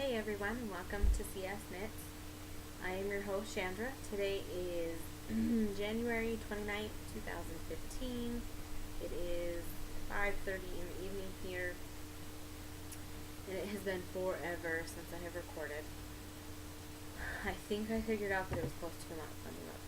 Hey everyone, and welcome to KNITS. I am your host, Chandra. Today is January 29th, 2015. It is 5:30 in the evening here, and it has been forever since I have recorded. I think I figured out that it was close to a month. Let me look.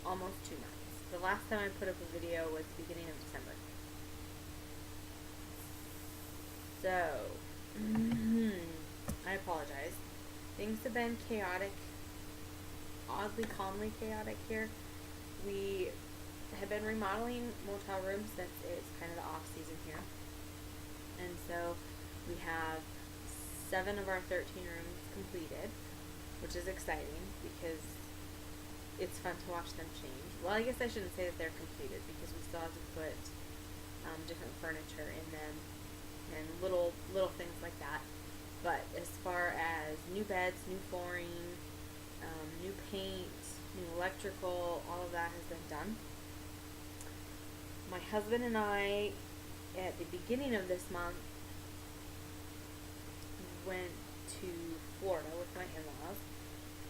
Almost 2 months. The last time I put up a video was the beginning of December. So, I apologize. Things have been chaotic, oddly calmly chaotic here. We have been remodeling motel rooms since it's kind of the off season here. And so we have 7 of our 13 rooms completed, which is exciting because it's fun to watch them change. Well, I guess I shouldn't say that they're completed because we still have to put different furniture in them and little things like that. But as far as new beds, new flooring, new paint, new electrical, all of that has been done. My husband and I, at the beginning of this month, went to Florida with my in-laws.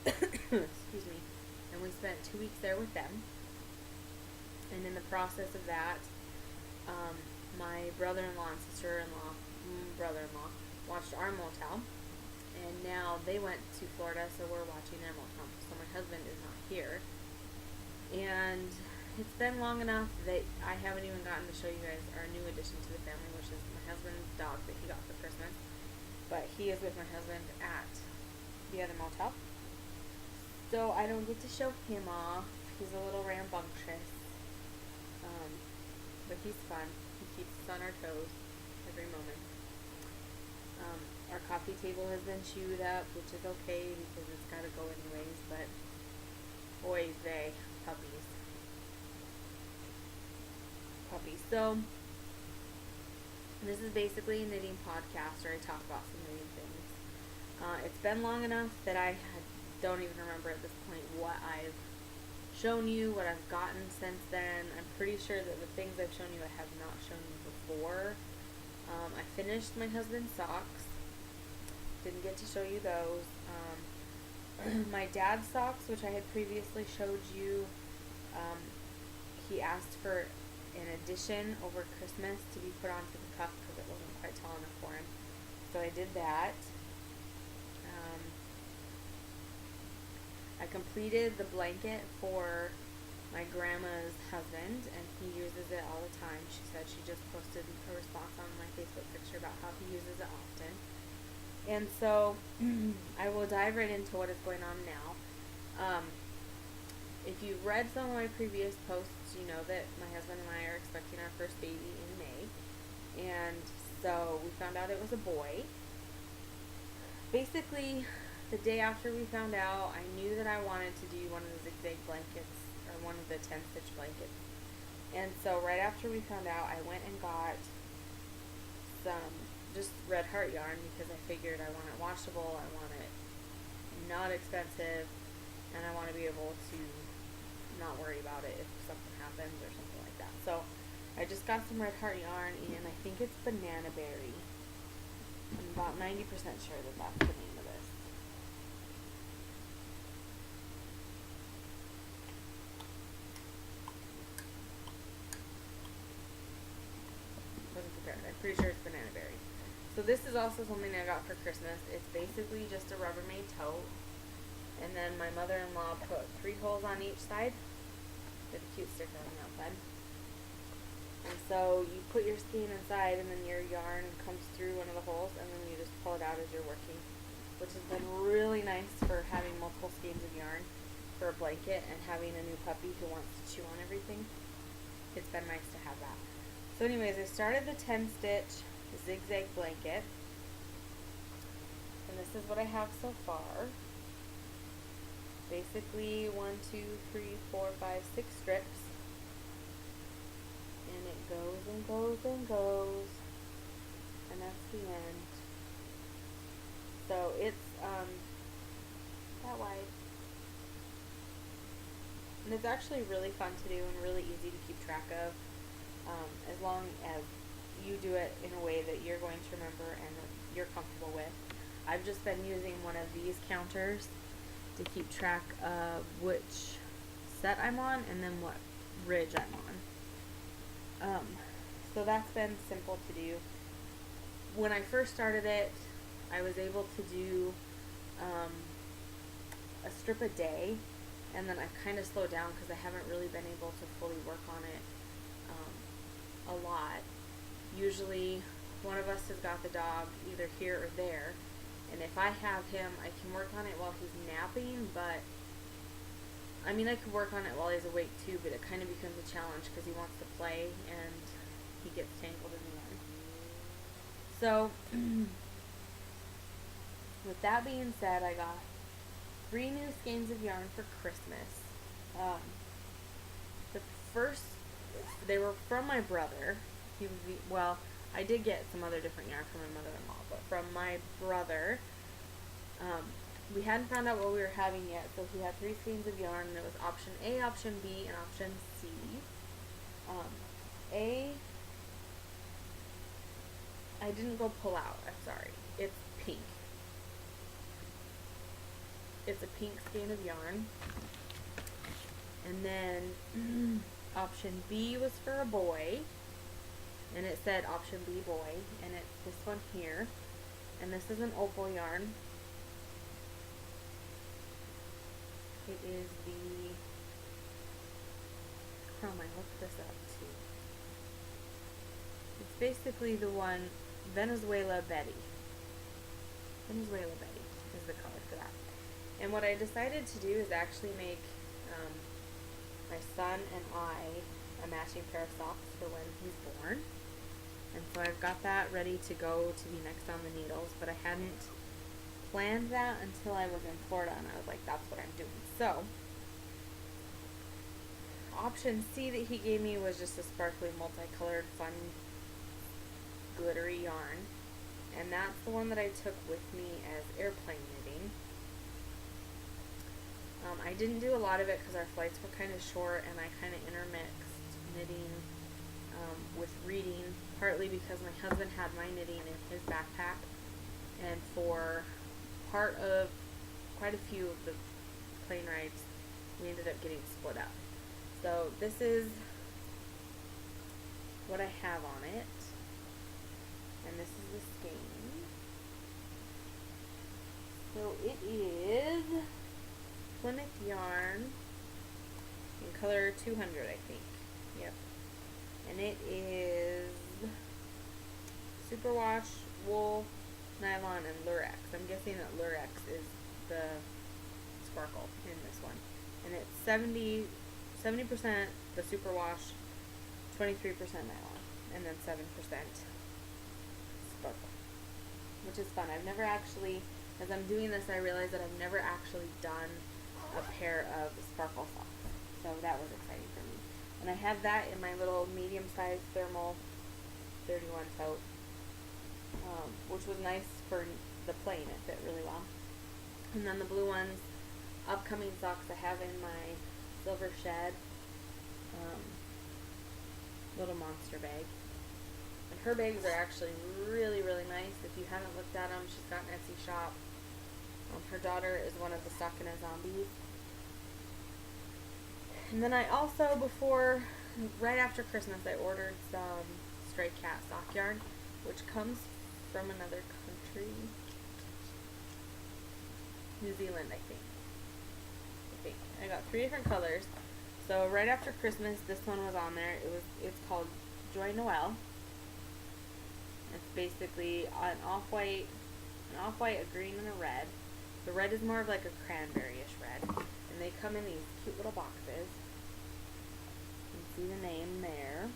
Excuse me. And we spent 2 weeks there with them. And in the process of that, my brother-in-law and brother-in-law watched our motel, and now they went to Florida, so we're watching their motel. So my husband is not here, and it's been long enough that I haven't even gotten to show you guys our new addition to the family, which is my husband's dog that he got for Christmas. But he is with my husband at the other motel, so I don't get to show him off. He's a little rambunctious, but he's fun. He keeps us on our toes every moment. Our coffee table has been chewed up, which is okay because it's got to go anyways, but boy, puppies. So, this is basically a knitting podcast where I talk about some knitting things. It's been long enough that I don't even remember at this point what I've shown you, what I've gotten since then. I'm pretty sure that the things I've shown you I have not shown you before. I finished my husband's socks. Didn't get to show you those. My dad's socks, which I had previously showed you, he asked for an addition over Christmas to be put onto the cuff because it wasn't quite tall enough for him. So I did that. I completed the blanket for my grandma's husband, and he uses it all the time. She said she just posted a response on my Facebook picture about how he uses it often. And so I will dive right into what is going on now. If you've read some of my previous posts, you know that my husband and I are expecting our first baby in May. And so we found out it was a boy. Basically, the day after we found out, I knew that I wanted to do one of the zigzag blankets, or one of the 10-stitch blankets. And so right after we found out, I went and got some just red heart yarn because I figured I want it washable, I want it not expensive, and I want to be able to not worry about it if something happens or something like that. So I just got some red heart yarn, and I think it's banana berry. I'm about 90% sure that that's the name of this. Wasn't prepared. I'm pretty sure it's banana berry. So this is also something I got for Christmas. It's basically just a Rubbermaid tote, and then my mother-in-law put 3 holes on each side with a cute sticker on the outside. And so you put your skein inside, and then your yarn comes through one of the holes, and then you just pull it out as you're working, which has been really nice for having multiple skeins of yarn for a blanket and having a new puppy who wants to chew on everything. It's been nice to have that. So anyways, I started the 10-stitch zigzag blanket, and this is what I have so far. Basically 1, 2, 3, 4, 5, 6 strips, and it goes and goes and goes, and that's the end. So it's that wide, and it's actually really fun to do and really easy to keep track of, as long as you do it in a way that you're going to remember and that you're comfortable with. I've just been using one of these counters to keep track of which set I'm on and then what ridge I'm on. So that's been simple to do. When I first started it, I was able to do a strip a day, and then I've kind of slowed down because I haven't really been able to fully work on it a lot. Usually one of us has got the dog either here or there, and if I have him, I can work on it while he's napping, but I mean, I could work on it while he's awake too, but it kind of becomes a challenge because he wants to play and he gets tangled in the yarn. So, with that being said, I got 3 new skeins of yarn for Christmas. The first, they were from my brother. I did get some other different yarn from my mother-in-law, but from my brother. We hadn't found out what we were having yet, so he had 3 skeins of yarn, and it was option A, option B, and option C. A, I didn't go pull out, I'm sorry. It's pink. It's a pink skein of yarn. And then option B was for a boy, and it said option B boy, and it's this one here. And this is an opal yarn. It is the, I looked this up too. It's basically the one, Venezuela Betty. Venezuela Betty is the color for that. And what I decided to do is actually make my son and I a matching pair of socks for when he's born. And so I've got that ready to go to be next on the needles, but I hadn't planned that until I was in Florida, and I was like, that's what I'm doing. So, option C that he gave me was just a sparkly, multicolored, fun, glittery yarn. And that's the one that I took with me as airplane knitting. I didn't do a lot of it because our flights were kind of short, and I kind of intermixed knitting with reading, partly because my husband had my knitting in his backpack, and for part of quite a few of the plane rides, we ended up getting split up. So this is what I have on it, and this is the skein. So it is Plymouth yarn in color 200, I think. Yep. And it is superwash, wool, nylon, and lurex. I'm guessing that lurex is the sparkle in this one. And it's 70% the superwash, 23% nylon, and then 7% sparkle, which is fun. I've never actually, as I'm doing this, I realized that I've never actually done a pair of sparkle socks. So that was exciting for me. And I have that in my little medium-sized thermal 31 tote, which was nice for the plane. It fit really well. And then the blue ones, upcoming socks I have in my silver shed little monster bag. And her bags are actually really, really nice. If you haven't looked at them, she's got an Etsy shop. Her daughter is one of the Stuck in a Zombies. And then I also, right after Christmas, I ordered some stray cat sock yarn, which comes from another country. New Zealand, I think. I got 3 different colors. So right after Christmas, this one was on there. It's called Joy Noel. It's basically an off-white, a green, and a red. The red is more of like a cranberry-ish red. And they come in these cute little boxes. You can see the name there.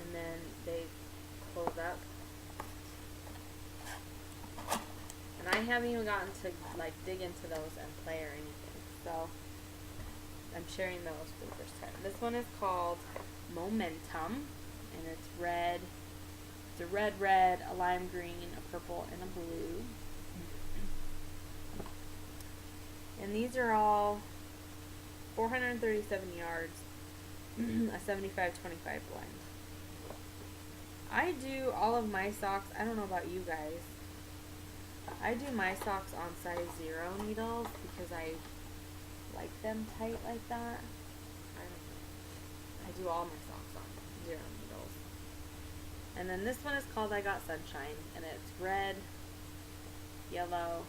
And then they close up. And I haven't even gotten to like dig into those and play or anything. So I'm sharing those for the first time. This one is called Momentum, and it's red. It's a red, a lime green, a purple, and a blue. And these are all 437 yards, a 75-25 blend. I do all of my socks, I don't know about you guys, I do my socks on size 0 needles because I like them tight like that. I don't know. I do all my socks on 0 needles. And then this one is called I Got Sunshine, and it's red, yellow,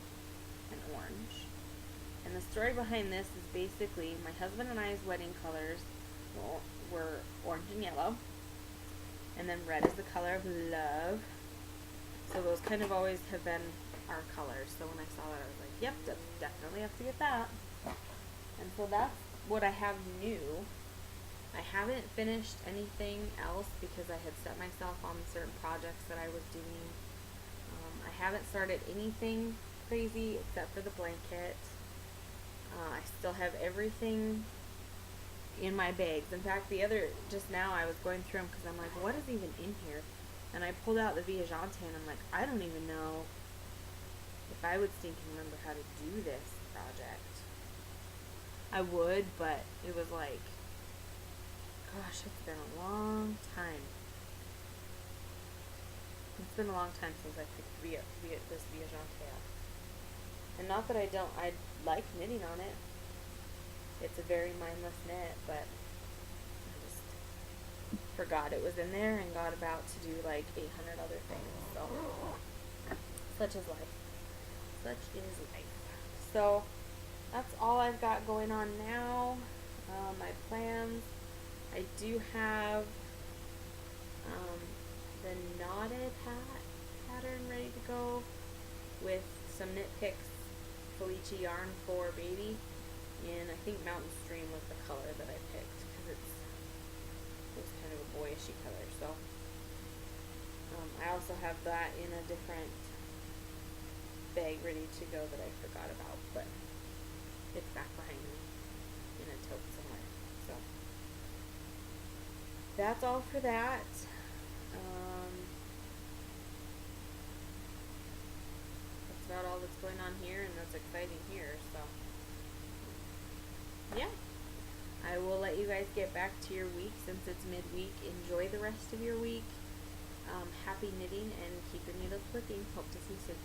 and orange. And the story behind this is basically my husband and I's wedding colors were orange and yellow. And then red is the color of love. So those kind of always have been our colors. So when I saw that, I was like, yep, definitely have to get that. And so that's what I have new. I haven't finished anything else because I had set myself on certain projects that I was doing. I haven't started anything crazy except for the blanket. I still have everything in my bags. In fact, just now I was going through them because I'm like, what is even in here? And I pulled out the Viagante and I'm like, I don't even know if I would stinking remember how to do this project. I would, but it was like, gosh, it's been a long time. It's been a long time since I picked this Viagante up. And not that I like knitting on it. It's a very mindless knit, but I just forgot it was in there and got about to do like 800 other things. So, such is life. Such is life. So, that's all I've got going on now. My plans. I do have the knotted hat pattern ready to go with some Knit Picks Felicia yarn for baby. And I think Mountain Stream was the color that I picked because it was kind of a boyishy color. So I also have that in a different bag ready to go that I forgot about, but it's back behind me in a tote somewhere. So that's all for that. That's about all that's going on here, and that's exciting here. So yeah, I will let you guys get back to your week since it's midweek. Enjoy the rest of your week. Happy knitting and keep your needles clicking. Hope to see you soon.